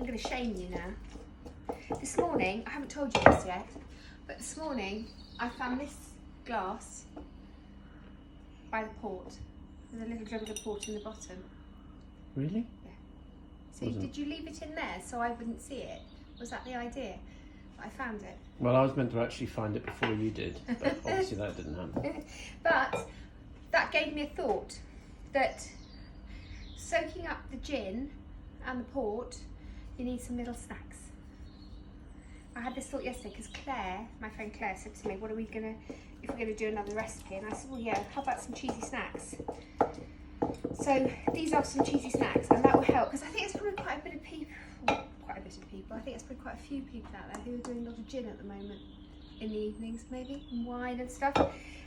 I'm going to shame you now. This morning, I haven't told you this yet, but this morning I found this glass by the port. There's a little jug of the port in the bottom. Really? Yeah. So did you leave it in there so I wouldn't see it? Was that the idea? I found it. Well, I was meant to actually find it before you did, but obviously that didn't happen. But that gave me a thought that soaking up the gin and the port, you need some little snacks. I had this thought yesterday because Claire, my friend Claire, said to me, what are we gonna, if we're gonna do another recipe? And I said, well yeah, how about some cheesy snacks? So these are some cheesy snacks and that will help because I think it's probably quite a bit of people, I think it's probably quite a few people out there who are doing a lot of gin at the moment in the evenings maybe, and wine and stuff.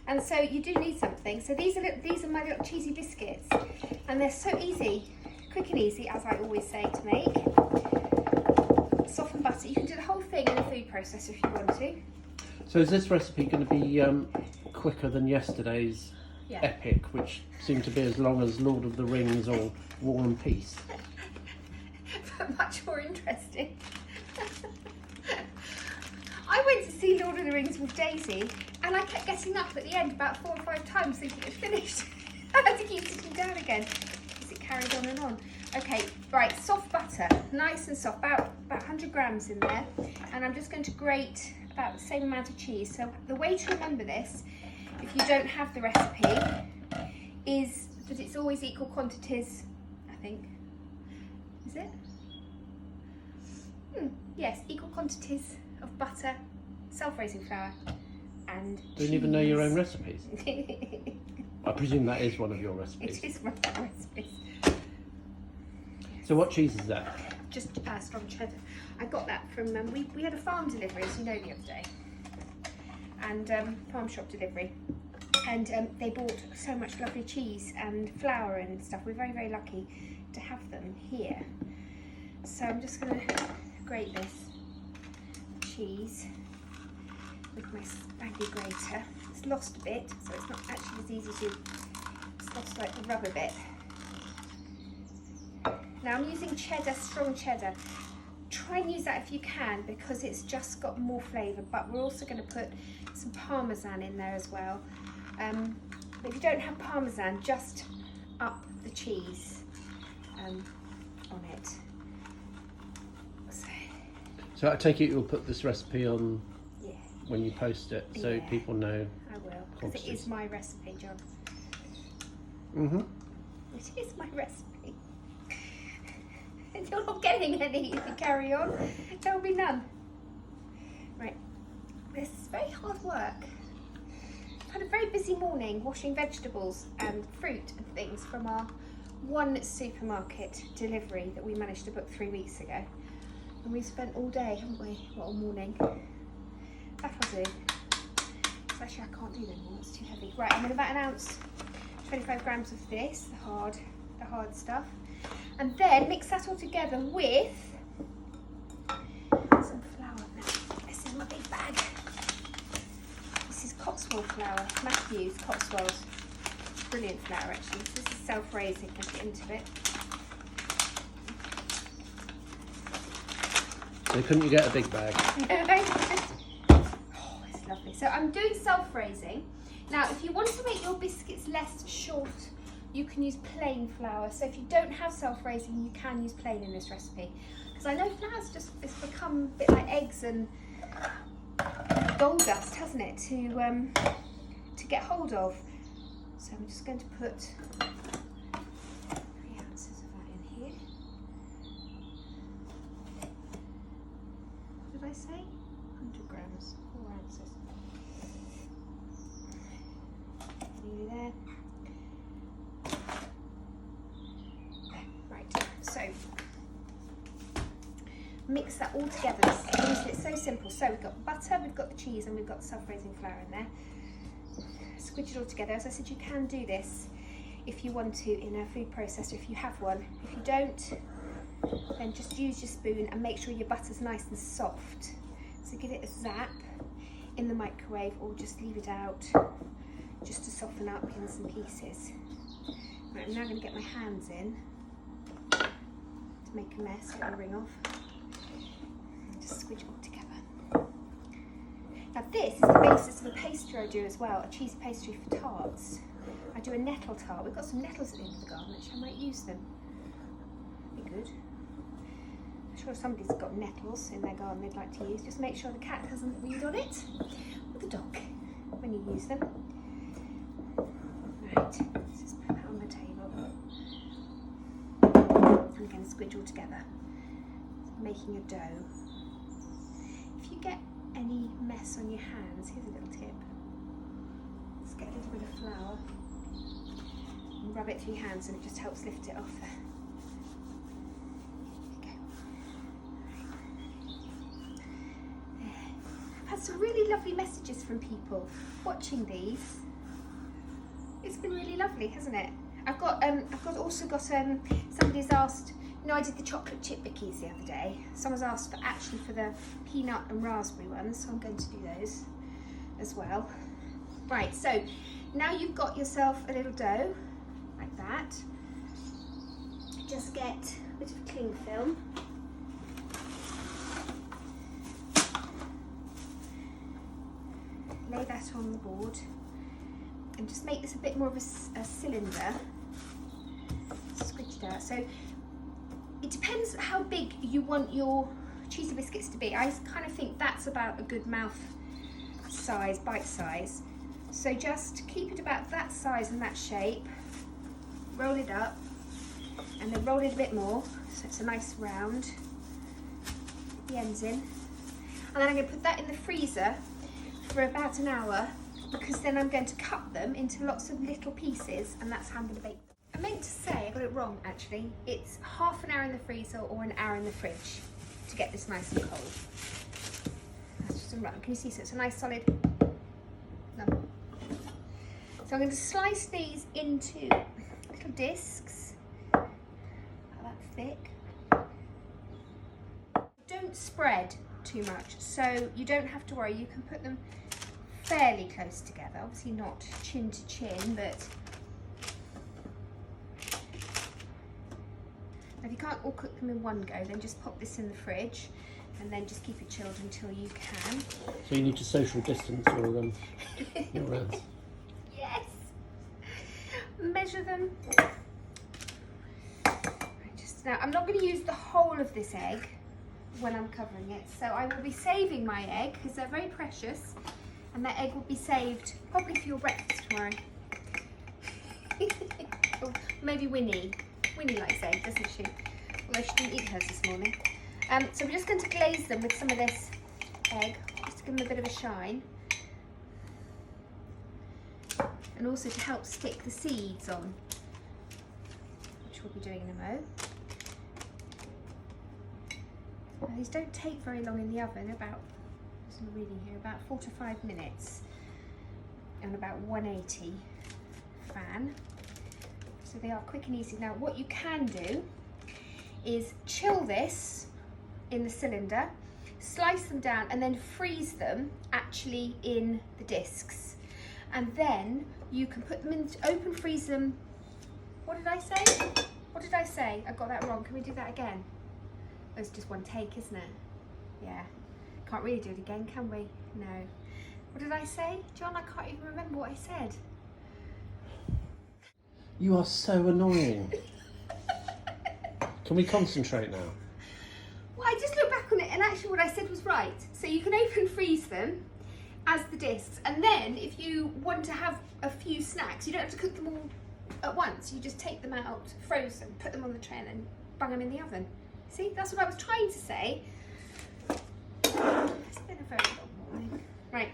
And so you do need something. So these are my little cheesy biscuits and they're so easy, quick and easy as I always say to make. Soften butter, you can do the whole thing in a food processor if you want to. So is this recipe going to be quicker than yesterday's epic, which seemed to be as long as Lord of the Rings or War and Peace? But much more interesting. I went to see Lord of the Rings with Daisy and I kept getting up at the end about 4 or 5 times thinking it was finished. I had to keep sitting down again because it carried on and on. Okay, right, soft butter, nice and soft, about 100 grams in there. And I'm just going to grate about the same amount of cheese. So the way to remember this, if you don't have the recipe, is that it's always equal quantities, I think. Is it? Yes, equal quantities of butter, self-raising flour, and cheese. Don't even know your own recipes. I presume that is one of your recipes. It is one of my recipes. So what cheese is that? Just strong cheddar. I got that from, we had a farm delivery, as you know, the other day. And farm shop delivery. And they bought so much lovely cheese and flour and stuff. We're very, very lucky to have them here. So I'm just going to grate this cheese with my spaghetti grater. It's lost a bit, so it's not actually as easy to, it's lost like the rubber bit. Now I'm using cheddar, strong cheddar. Try and use that if you can because it's just got more flavour, but we're also going to put some Parmesan in there as well. But if you don't have Parmesan, just up the cheese on it. So I take it you'll put this recipe on when you post it, so people know. I will, because it is my recipe, John. It is my recipe. And you're not getting any if you carry on. There will be none. Right, this is very hard work. I've had a very busy morning washing vegetables and fruit and things from our one supermarket delivery that we managed to book 3 weeks ago. And we've spent all day, haven't we? Well, all morning. That'll do. So actually I can't do that anymore, it's too heavy. Right, I'm in about an ounce, 25 grams of this, the hard stuff. And then mix that all together with some flour. Now, this is my big bag. This is Cotswold flour, Matthew's Cotswolds. Brilliant flour actually. This is self-raising, let's get into it. So couldn't you get a big bag? Oh, it's lovely. So I'm doing self-raising. Now, if you want to make your biscuits less short, you can use plain flour. So if you don't have self-raising, you can use plain in this recipe. Because I know flour's it's become a bit like eggs and gold dust, hasn't it, to get hold of. So I'm just going to put 3 ounces of that in here. What did I say? 100 grams, 4 ounces. Nearly there. Right, so mix that all together. It's so simple. So we've got butter, we've got the cheese, and we've got the self-raising flour in there. Squidge it all together. As I said, you can do this if you want to in a food processor if you have one. If you don't, then just use your spoon and make sure your butter's nice and soft. So give it a zap in the microwave or just leave it out just to soften up in some pieces. Right, I'm now going to get my hands in to make a mess, get the ring off. Just squidge it all together. Now this is the basis of a pastry I do as well, a cheese pastry for tarts. I do a nettle tart. We've got some nettles at the end of the garden, actually I might use them. That'd be good. I'm sure somebody's got nettles in their garden they'd like to use. Just make sure the cat hasn't weed on it, or the dog, when you use them. Right, let's just put that on the table. And again, squidge all together. Making a dough. If you get any mess on your hands, here's a little tip. Just get a little bit of flour and rub it through your hands, and it just helps lift it off there. I've had some really lovely messages from people watching these. It's been really lovely, hasn't it? I've also got somebody's asked. You know, I did the chocolate chip cookies the other day. Someone's asked for the peanut and raspberry ones, so I'm going to do those as well. Right, so now you've got yourself a little dough like that. Just get a bit of cling film. Lay that on the board and just make this a bit more of a cylinder. Squidge it out. So it depends how big you want your cheesy biscuits to be. I kind of think that's about a good mouth size, bite size. So just keep it about that size and that shape. Roll it up and then roll it a bit more so it's a nice round. Put the ends in. And then I'm going to put that in the freezer for about an hour, because then I'm going to cut them into lots of little pieces, and that's how I'm going to bake them. I meant to say, I got it wrong actually, it's half an hour in the freezer or an hour in the fridge to get this nice and cold. That's just a run. Can you see? So it's a nice solid lump. So I'm going to slice these into little discs, about that thick. Don't spread too much, so you don't have to worry. You can put them fairly close together, obviously not chin to chin, but if you can't all cook them in one go, then just pop this in the fridge and then just keep it chilled until you can. So you need to social distance your hands. Yes. Measure them. Now I'm not going to use the whole of this egg when I'm covering it, so I will be saving my egg because they're very precious, and that egg will be saved probably for your breakfast tomorrow. Or maybe Winnie likes egg, doesn't she? Although she didn't eat hers this morning. So we're just going to glaze them with some of this egg, just to give them a bit of a shine, and also to help stick the seeds on, which we'll be doing in a mo. Now, these don't take very long in the oven, about, there's no reading here, about 4 to 5 minutes on about 180 fan. So they are quick and easy. Now what you can do is chill this in the cylinder, slice them down and then freeze them actually in the discs. And then you can put them in, open freeze them. What did I say? What did I say? I got that wrong. Can we do that again? It's just one take, isn't it? Yeah. Can't really do it again, can we? No. What did I say? John, I can't even remember what I said. You are so annoying. Can we concentrate now? Well, I just looked back on it and actually what I said was right. So you can open freeze them as the discs, and then if you want to have a few snacks, you don't have to cook them all at once. You just take them out, frozen, put them on the tray and then bung them in the oven. See, that's what I was trying to say. It's been a very long morning. Right,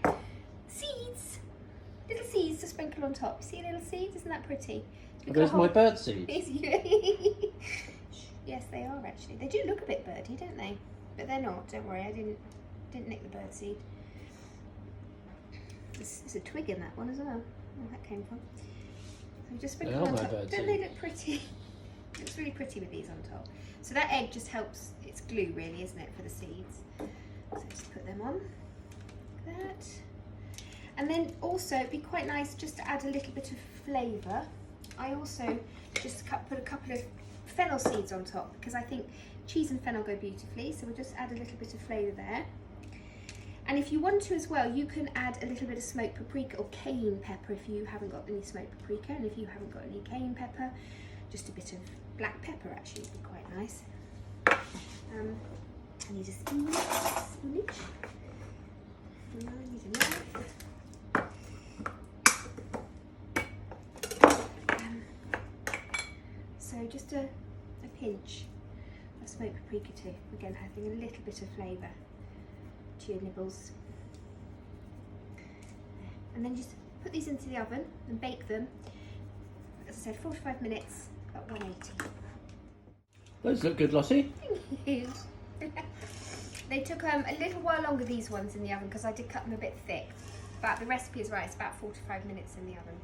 seeds. Little seeds to sprinkle on top. See little seeds? Isn't that pretty? Those my bird seeds. Yes, they are actually. They do look a bit birdy, don't they? But they're not. Don't worry. I didn't nick the bird seed. There's a twig in that one as well. Where that came from. So just sprinkle on top. Don't they look pretty? It looks really pretty with these on top. So that egg just helps. It's glue, really, isn't it, for the seeds? So just put them on like that. And then also it'd be quite nice just to add a little bit of flavour. I also just put a couple of fennel seeds on top, because I think cheese and fennel go beautifully, so we'll just add a little bit of flavour there. And if you want to as well, you can add a little bit of smoked paprika or cayenne pepper if you haven't got any smoked paprika, and if you haven't got any cayenne pepper, just a bit of black pepper actually would be quite nice. I need a spoonage. I need a knife. So just a pinch of smoked paprika too, again adding a little bit of flavour to your nibbles. And then just put these into the oven and bake them, as I said, 45 minutes at 180. Those look good, Lottie. Thank you. They took a little while longer, these ones, in the oven, because I did cut them a bit thick, but the recipe is right, it's about 45 minutes in the oven.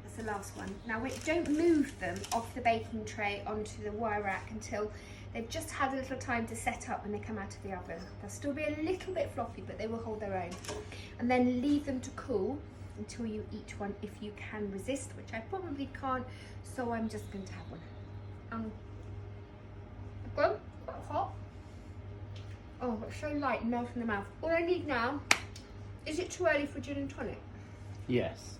That's the last one. Now don't move them off the baking tray onto the wire rack until they've just had a little time to set up when they come out of the oven. They'll still be a little bit floppy, but they will hold their own. And then leave them to cool until you eat one, if you can resist, which I probably can't, so I'm just going to have one. Good, quite hot. Oh, it's so light and melt in the mouth. All I need now, is it too early for gin and tonic? Yes.